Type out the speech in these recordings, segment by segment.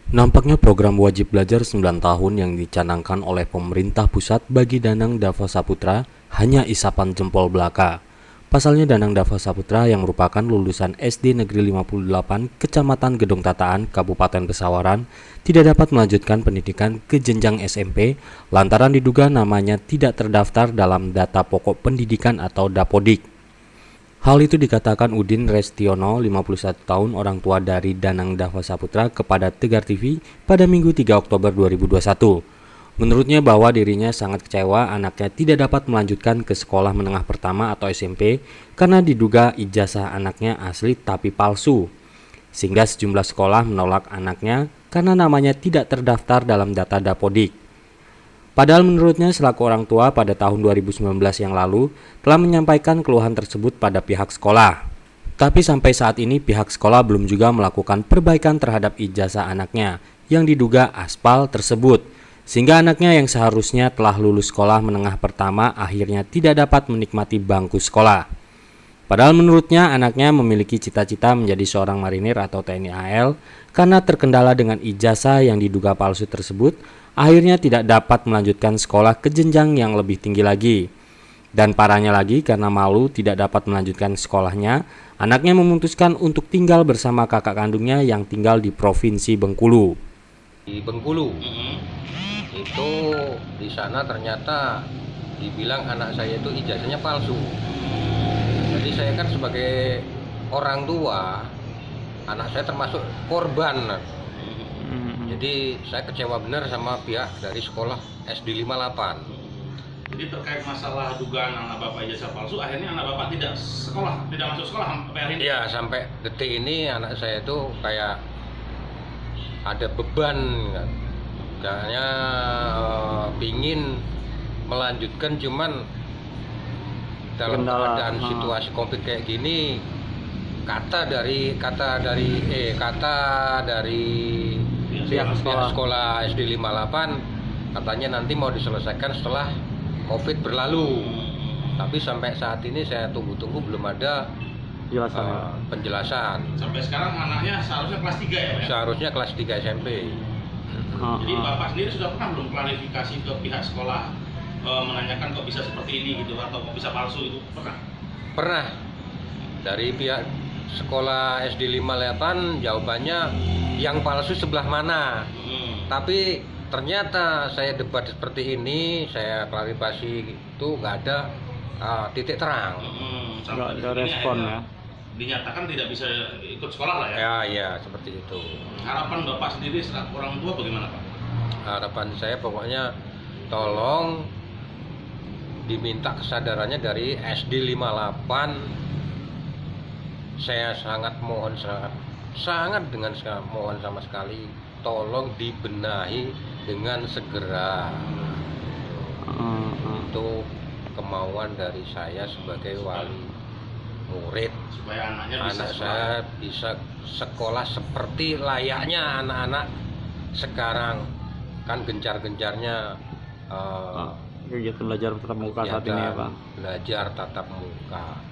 Nampaknya program wajib belajar 9 tahun yang dicanangkan oleh pemerintah pusat bagi Danang Dava Saputra hanya isapan jempol belaka. Pasalnya Danang Dava Saputra yang merupakan lulusan SD Negeri 58 Kecamatan Gedong Tataan, Kabupaten Pesawaran, tidak dapat melanjutkan pendidikan ke jenjang SMP lantaran diduga namanya tidak terdaftar dalam data pokok pendidikan atau Dapodik. Hal itu dikatakan Udin Restiono, 51 tahun, orang tua dari Danang Dava Saputra kepada Tegar TV pada Minggu 3 Oktober 2021. Menurutnya bahwa dirinya sangat kecewa anaknya tidak dapat melanjutkan ke sekolah menengah pertama atau SMP karena diduga ijazah anaknya asli tapi palsu. Sehingga sejumlah sekolah menolak anaknya karena namanya tidak terdaftar dalam data Dapodik. Padahal menurutnya selaku orang tua pada tahun 2019 yang lalu telah menyampaikan keluhan tersebut pada pihak sekolah. Tapi sampai saat ini pihak sekolah belum juga melakukan perbaikan terhadap ijazah anaknya yang diduga aspal tersebut. Sehingga anaknya yang seharusnya telah lulus sekolah menengah pertama akhirnya tidak dapat menikmati bangku sekolah. Padahal menurutnya anaknya memiliki cita-cita menjadi seorang marinir atau TNI AL karena terkendala dengan ijazah yang diduga palsu tersebut. Akhirnya tidak dapat melanjutkan sekolah ke jenjang yang lebih tinggi lagi. Dan parahnya lagi karena malu tidak dapat melanjutkan sekolahnya, anaknya memutuskan untuk tinggal bersama kakak kandungnya yang tinggal di Provinsi Bengkulu. Di Bengkulu, itu di sana ternyata dibilang anak saya itu ijazahnya palsu. Jadi saya kan sebagai orang tua, anak saya termasuk korban. Jadi saya kecewa benar sama pihak dari sekolah SD 58. Jadi terkait masalah dugaan anak bapak ijazah palsu, akhirnya anak bapak tidak masuk sekolah sampai hari ini? Iya, sampai detik ini anak saya itu kayak ada beban, kayaknya pingin melanjutkan, cuman dalam keadaan situasi COVID kayak gini, kata dari pihak sekolah SD 58 katanya nanti mau diselesaikan setelah COVID berlalu. Tapi sampai saat ini saya tunggu-tunggu belum ada penjelasan. Sampai sekarang anaknya seharusnya kelas 3 ya, Pak? Seharusnya kelas 3 SMP. Jadi Bapak sendiri sudah pernah belum klarifikasi ke pihak sekolah, menanyakan kok bisa seperti ini gitu, atau kok bisa palsu itu? Pernah. Dari pihak sekolah SD 58 jawabannya yang palsu sebelah mana. Tapi ternyata saya debat seperti ini, saya klarifikasi itu nggak ada titik terang. Nggak ada respon ya. Dinyatakan tidak bisa ikut sekolah lah ya? Ya, seperti itu. Harapan Bapak sendiri selaku orang tua bagaimana, Pak? Harapan saya pokoknya tolong diminta kesadarannya dari SD 58. Saya sangat mohon, sangat mohon sama sekali, tolong dibenahi dengan segera. Itu kemauan dari saya sebagai wali murid, supaya anak saya bisa sekolah seperti layaknya anak-anak sekarang. Kan gencar-gencarnya kegiatan belajar tatap muka saat ini ya, Pak. Belajar tatap muka.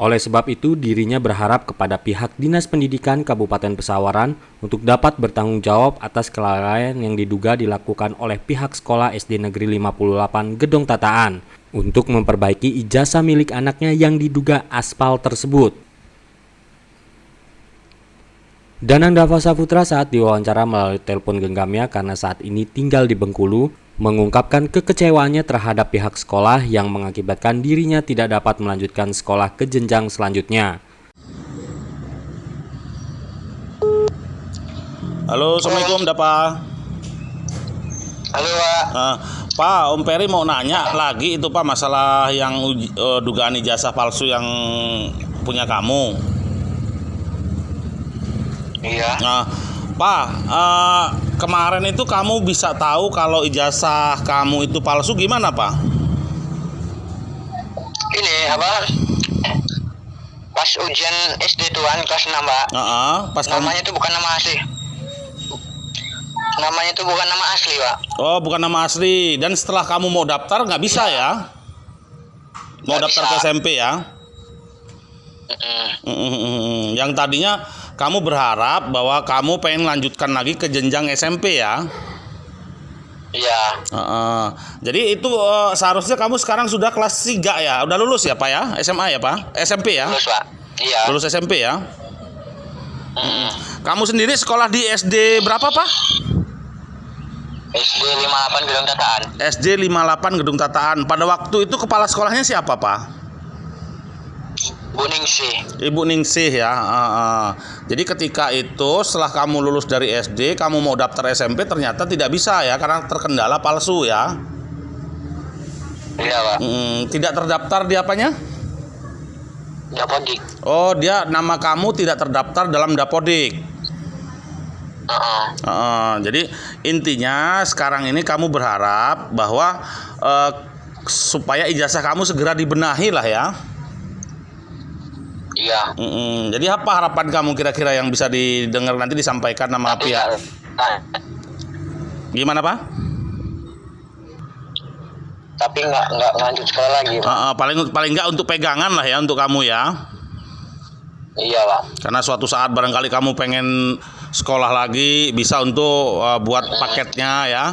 Oleh sebab itu, dirinya berharap kepada pihak Dinas Pendidikan Kabupaten Pesawaran untuk dapat bertanggung jawab atas kelalaian yang diduga dilakukan oleh pihak sekolah SD Negeri 58 Gedong Tataan untuk memperbaiki ijazah milik anaknya yang diduga aspal tersebut. Danang Dava Saputra saat diwawancara melalui telepon genggamnya karena saat ini tinggal di Bengkulu, mengungkapkan kekecewaannya terhadap pihak sekolah yang mengakibatkan dirinya tidak dapat melanjutkan sekolah ke jenjang selanjutnya. Halo, Assalamualaikum, Pak. Halo, Pak. Pak, Om Peri mau nanya lagi itu, Pak, masalah yang dugaan ijazah palsu yang punya kamu. Iya. Nah, Pak, kemarin itu kamu bisa tahu kalau ijazah kamu itu palsu gimana, Pak? Ini apa? Pas ujian SD tuan kelas 6, Pak. Pas namanya itu bukan nama asli. Namanya itu bukan nama asli, Pak. Oh, bukan nama asli. Dan setelah kamu mau daftar nggak bisa ya? Mau Nggak daftar bisa. ke SMP ya? Yang tadinya kamu berharap bahwa kamu pengen lanjutkan lagi ke jenjang SMP ya? Iya. Jadi itu seharusnya kamu sekarang sudah kelas 3 ya? Udah lulus ya Pak ya? SMA ya Pak? SMP ya? Lulus, Pak. Iya. Lulus SMP ya? Kamu sendiri sekolah di SD berapa Pak? SD 58 Gedung Tataan. SD 58 Gedung Tataan. Pada waktu itu kepala sekolahnya siapa Pak? Bu Ningsih. Ibu Ningsih ya. Jadi ketika itu setelah kamu lulus dari SD, kamu mau daftar SMP ternyata tidak bisa ya karena terkendala palsu ya. Iya, Pak. Tidak terdaftar di apanya? Dapodik. Oh, dia nama kamu tidak terdaftar dalam Dapodik. Jadi intinya sekarang ini kamu berharap bahwa supaya ijazah kamu segera dibenahi lah ya. Iya. Jadi apa harapan kamu kira-kira yang bisa didengar nanti disampaikan nama Tapi pihak? Gimana Pak? Tapi nggak lanjut sekolah lagi, Pak. Paling nggak untuk pegangan lah ya untuk kamu ya. Iya, Pak. Karena suatu saat barangkali kamu pengen sekolah lagi bisa untuk buat paketnya ya.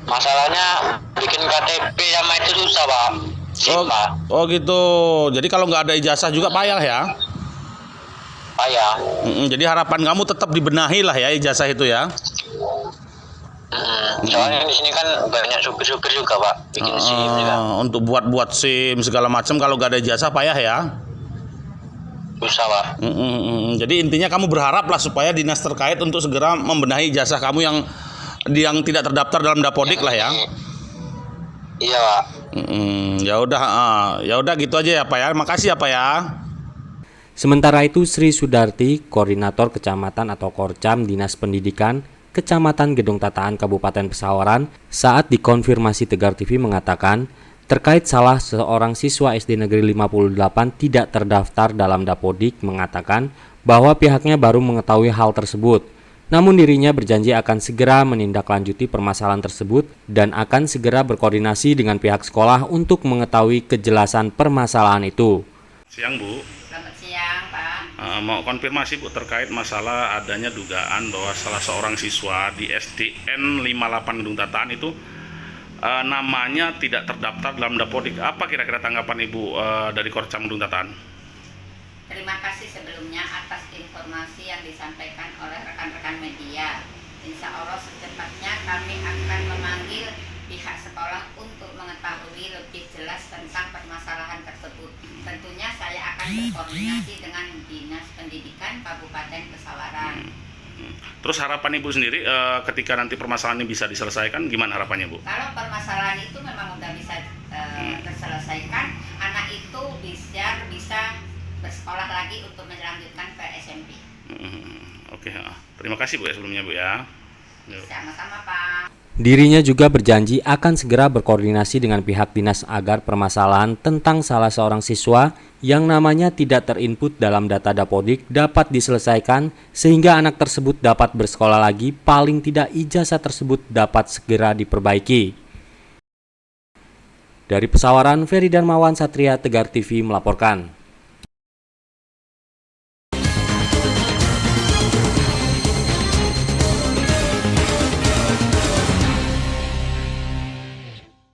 Masalahnya bikin KTP sama itu susah, Pak. Oh gitu. Jadi kalau nggak ada ijazah juga payah ya. Payah. Jadi harapan kamu tetap dibenahi lah ya ijazah itu ya. Soalnya di sini kan banyak supir-supir juga, Pak. Bikin SIM juga. Untuk buat SIM segala macam kalau nggak ada ijazah payah ya. Susah, Pak. Jadi intinya kamu berharap lah supaya dinas terkait untuk segera membenahi ijazah kamu yang tidak terdaftar dalam Dapodik lah ya. Iya, Pak. Ya udah gitu aja ya Pak ya. Makasih ya Pak ya. Sementara itu Sri Sudarti, Koordinator Kecamatan atau Korcam Dinas Pendidikan Kecamatan Gedung Tataan Kabupaten Pesawaran saat dikonfirmasi Tegar TV mengatakan terkait salah seorang siswa SD Negeri 58 tidak terdaftar dalam Dapodik mengatakan bahwa pihaknya baru mengetahui hal tersebut. Namun dirinya berjanji akan segera menindaklanjuti permasalahan tersebut dan akan segera berkoordinasi dengan pihak sekolah untuk mengetahui kejelasan permasalahan itu. Siang Bu. Selamat siang Pak. Mau konfirmasi Bu terkait masalah adanya dugaan bahwa salah seorang siswa di SDN 58 Gedung Tataan itu namanya tidak terdaftar dalam Dapodik. Apa kira-kira tanggapan Ibu dari Korcam Gedung Tataan? Terima kasih sebelumnya atas informasi yang disampaikan oleh rekan-rekan media. Insya Allah secepatnya kami akan memanggil pihak sekolah untuk mengetahui lebih jelas tentang permasalahan tersebut. Tentunya saya akan berkoordinasi dengan Dinas Pendidikan Kabupaten Pesawaran. Terus harapan Ibu sendiri ketika nanti permasalahan ini bisa diselesaikan, gimana harapannya Bu? Kalau permasalahan itu memang sudah bisa terselesaikan, anak itu bisa bersekolah lagi untuk melanjutkan ke SMP. Oke, terima kasih Bu ya sebelumnya Bu ya. Sama-sama Pak. Dirinya juga berjanji akan segera berkoordinasi dengan pihak dinas agar permasalahan tentang salah seorang siswa yang namanya tidak terinput dalam data Dapodik dapat diselesaikan sehingga anak tersebut dapat bersekolah lagi, paling tidak ijazah tersebut dapat segera diperbaiki. Dari Pesawaran, Ferry Darmawan Satria, Tegar TV melaporkan.